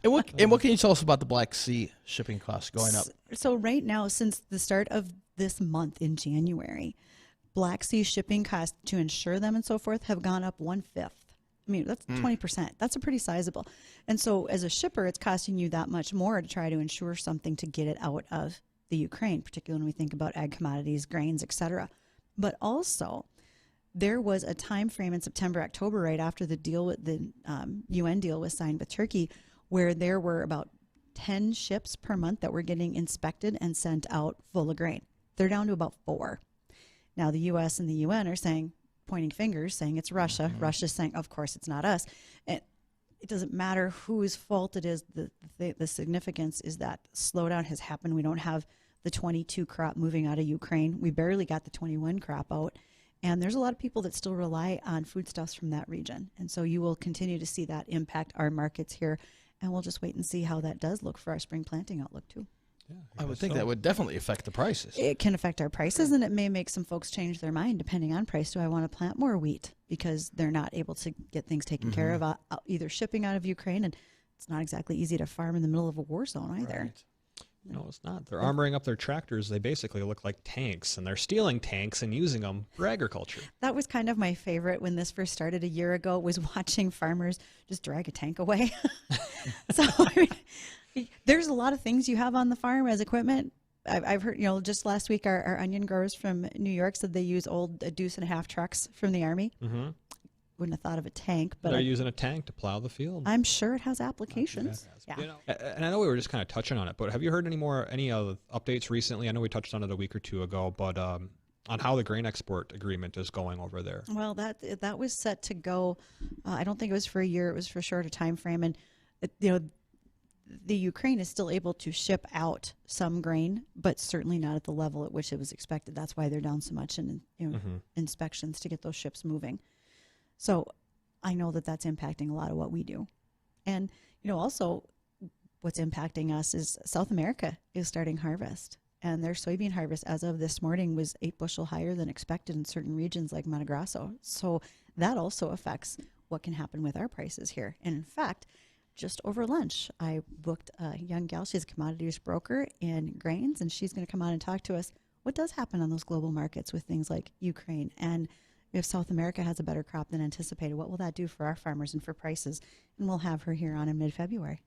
what can you tell us about the Black Sea shipping costs going up? So right now, since the start of this month in January, Black Sea shipping costs to insure them and so forth have gone up 1/5. I mean, that's 20%. That's a pretty sizable. And so as a shipper, it's costing you that much more to try to insure something to get it out of the Ukraine, particularly when we think about ag commodities, grains, etc. But also, there was a time frame in September, October, right after the deal with the UN deal was signed with Turkey, where there were about 10 ships per month that were getting inspected and sent out full of grain. They're down to about 4. Now, the U.S. and the UN are saying, pointing fingers, saying it's Russia. Mm-hmm. Russia's saying, of course, it's not us. And it doesn't matter whose fault it is. The significance is that slowdown has happened. We don't have the 22 crop moving out of Ukraine. We barely got the 21 crop out. And there's a lot of people that still rely on foodstuffs from that region. And so you will continue to see that impact our markets here. And we'll just wait and see how that does look for our spring planting outlook, too. Yeah, I would think that would definitely affect the prices. It can affect our prices, and it may make some folks change their mind depending on price. Do I want to plant more wheat because they're not able to get things taken care of, either shipping out of Ukraine, and it's not exactly easy to farm in the middle of a war zone either. Right. No, it's not. They're armoring up their tractors. They basically look like tanks, and they're stealing tanks and using them for agriculture. That was kind of my favorite when this first started a year ago, was watching farmers just drag a tank away. So I mean, there's a lot of things you have on the farm as equipment. I've heard, just last week our onion growers from New York said they use old deuce-and-a-half trucks from the Army. Mm-hmm. Wouldn't have thought of a tank, but they're using a tank to plow the field. I'm sure it has applications. Yeah. And I know we were just kind of touching on it, but have you heard any updates recently? I know we touched on it a week or two ago, but on how the grain export agreement is going over there. Well, that was set to go. I don't think it was for a year. It was for a shorter time frame, and the Ukraine is still able to ship out some grain, but certainly not at the level at which it was expected. That's why they're down so much in inspections to get those ships moving. So I know that that's impacting a lot of what we do. And, also what's impacting us is South America is starting harvest. And their soybean harvest as of this morning was 8 bushel higher than expected in certain regions like Mato Grosso. So that also affects what can happen with our prices here. And in fact, just over lunch, I booked a young gal. She's a commodities broker in grains, and she's going to come on and talk to us what does happen on those global markets with things like Ukraine. And if South America has a better crop than anticipated, what will that do for our farmers and for prices? And we'll have her here on in mid-February.